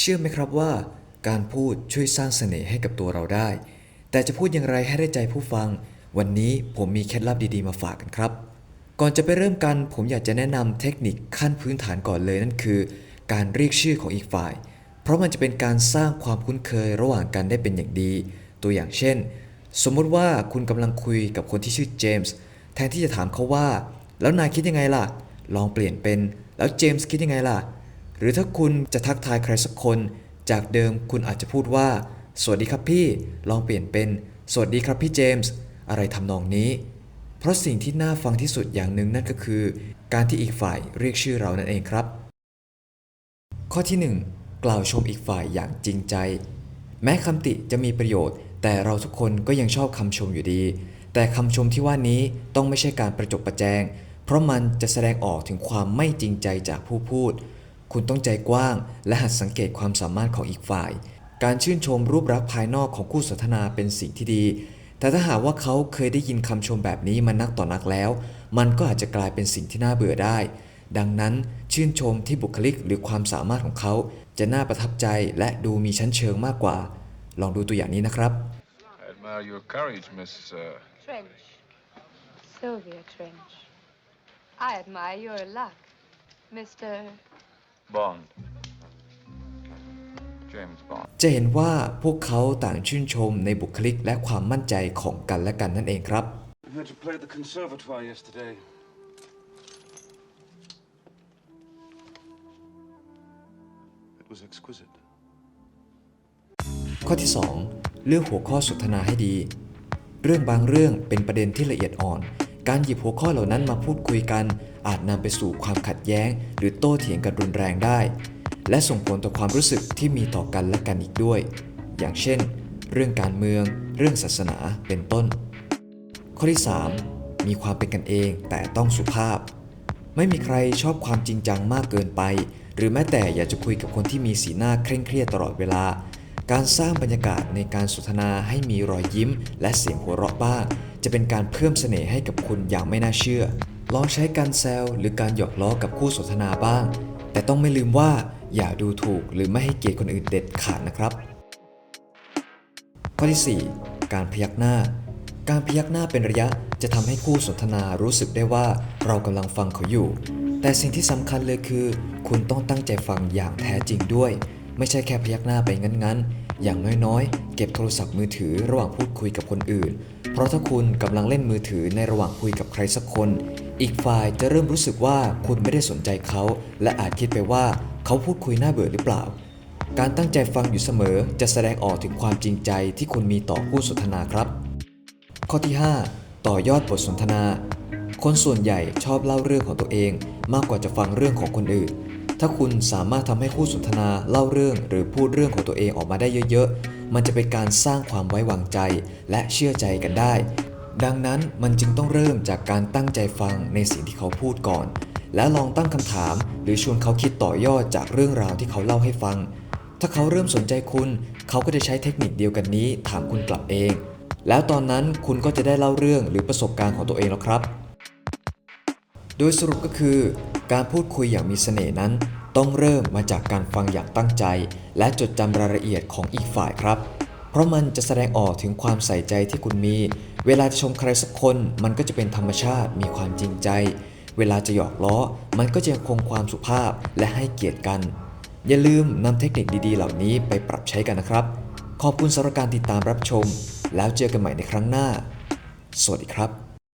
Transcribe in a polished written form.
เชื่อไหมครับว่าการพูดช่วยสร้างเสน่ห์ให้กับตัวเราได้ แต่จะพูดอย่างไรให้ได้ใจผู้ฟัง วันนี้ผมมีเคล็ดลับดีๆมาฝากกันครับ ก่อนจะไปเริ่มกันผมอยากจะแนะนำเทคนิคขั้นพื้นฐานก่อนเลยนั่นคือการเรียกชื่อของอีกฝ่าย เพราะมันจะเป็นการสร้างความคุ้นเคยระหว่างกันได้เป็นอย่างดี ตัวอย่างเช่น สมมุติว่าคุณกำลังคุยกับคนที่ชื่อเจมส์แทนที่จะถามเขาว่าแล้วนายคิดยังไงล่ะลองเปลี่ยนเป็นแล้วเจมส์คิดยังไงล่ะหรือถ้าคุณจะทักทายใครสักคนจากเดิมคุณอาจจะพูดว่าสวัสดีครับพี่ลองเปลี่ยนเป็นสวัสดีครับพี่เจมส์อะไรทำนองนี้เพราะสิ่งที่น่าฟังที่สุดอย่างหนึ่งนั่นก็คือการที่อีกฝ่ายเรียกชื่อเรานั่นเองครับข้อที่ 1 กล่าวชมอีกฝ่ายอย่างจริงใจแม้คำติจะมีประโยชน์แต่เราทุกคนก็ยังชอบคำชมอยู่ดีแต่คำชมที่ว่านี้ต้องไม่ใช่การประจบประแจงเพราะมันจะแสดงออกถึงความไม่จริงใจจากผู้พูดคุณต้องใจกว้างและหัดสังเกตความสามารถของอีกฝ่ายการชื่นชมรูปลักษณ์ภายนอกของคู่สนทนาเป็นสิ่งที่ดีแต่ถ้าหากว่าเขาเคยได้ยินคำชมแบบนี้มานักต่อนักแล้วมันก็อาจจะกลายเป็นสิ่งที่น่าเบื่อได้ดังนั้นชื่นชมที่บุคลิกหรือความสามารถของเขาจะน่าประทับใจและดูมีชั้นเชิงมากกว่าลองดูตัวอย่างนี้นะครับ I admire your courage, Miss. Trench. Sylvia Trench. I admire your luck, Mr. Bond. James Bond. จะเห็นว่าพวกเขาต่างชื่นชมในบุคลิกและความมั่นใจของกันและกันนั่นเองครับ I heard you play at the conservatoire yesterday. It was exquisite. ข้อที่ 2 เลือกหัวข้อสนทนาให้ดี เรื่องบางเรื่องเป็นประเด็นที่ละเอียดอ่อน การหยิบหัวข้อเหล่านั้นมาพูดคุยกันอาจนำไปสู่ความขัดแย้งหรือโต้เถียงกันรุนแรงได้ และส่งผลต่อความรู้สึกที่มีต่อกันและกันอีกด้วย อย่างเช่น เรื่องการเมือง เรื่องศาสนา เป็นต้น ข้อที่ 3 มีความเป็นกันเองแต่ต้องสุภาพ ไม่มีใครชอบความจริงจังมากเกินไป หรือแม้แต่อยากจะคุยกับคนที่มีสีหน้าเคร่งเครียดตลอดเวลา การสร้างบรรยากาศในการสนทนาให้มีรอยยิ้มและเสียงหัวเราะบ้างจะเป็นการเพิ่มเสน่ห์ให้กับคุณอย่างไม่น่าเชื่อ ลองใช้การแซวหรือการหยอกล้อกับคู่สนทนาบ้าง แต่ต้องไม่ลืมว่าอย่าดูถูกหรือไม่ให้เกียรติคนอื่นเด็ดขาดนะครับ ข้อที่ 4 การพยักหน้า การพยักหน้าเป็นระยะจะทำให้คู่สนทนารู้สึกได้ว่าเรากำลังฟังเขาอยู่ แต่สิ่งที่สำคัญเลยคือคุณต้องตั้งใจฟังอย่างแท้จริงด้วย ไม่ใช่แค่พยักหน้าไปงั้นๆ อย่างน้อยๆ เก็บโทรศัพท์มือถือระหว่างพูดคุยกับคนอื่น เพราะถ้าคุณกำลังเล่นมือถือในระหว่างคุยกับใครสักคน อีกฝ่ายจะเริ่มรู้สึกว่าคุณไม่ได้สนใจเขา และอาจคิดไปว่าเขาพูดคุยน่าเบื่อหรือเปล่า การตั้งใจฟังอยู่เสมอจะแสดงออกถึงความจริงใจที่คุณมีต่อคู่สนทนาครับ ข้อที่ 5 ต่อยอดบทสนทนา คนส่วนใหญ่ชอบเล่าเรื่องของตัวเองมากกว่าจะฟังเรื่องของคนอื่น ถ้าคุณสามารถทำให้คู่สนทนาเล่าเรื่องหรือพูดเรื่องของตัวเองออกมาได้เยอะๆ มันจะเป็นการสร้างความไว้วางใจและเชื่อใจกันได้ ดังนั้นมันจึงต้องเริ่มจากการตั้งใจฟังในสิ่งที่เขาพูดก่อน และลองตั้งคำถามหรือชวนเขาคิดต่อยอดจากเรื่องราวที่เขาเล่าให้ฟัง ถ้าเขาเริ่มสนใจคุณ เขาก็จะใช้เทคนิคเดียวกันนี้ถามคุณกลับเอง แล้วตอนนั้นคุณก็จะได้เล่าเรื่องหรือประสบการณ์ของตัวเองแล้วครับ โดยสรุปก็คือการพูดคุยอย่างมีเสน่ห์นั้นต้องเริ่มมาจากการฟังอย่างตั้งใจและจดจำรายละเอียดของอีกฝ่ายครับ เพราะมันจะแสดงออกถึงความใส่ใจที่คุณมี เวลาจะชมใครสักคนมันก็จะเป็นธรรมชาติมีความจริงใจ เวลาจะหยอกล้อมันก็จะยังคงความสุภาพและให้เกียรติกัน อย่าลืมนำเทคนิคดีๆเหล่านี้ไปปรับใช้กันนะครับ ขอบคุณสำหรับการติดตามรับชม แล้วเจอกันใหม่ในครั้งหน้า สวัสดีครับ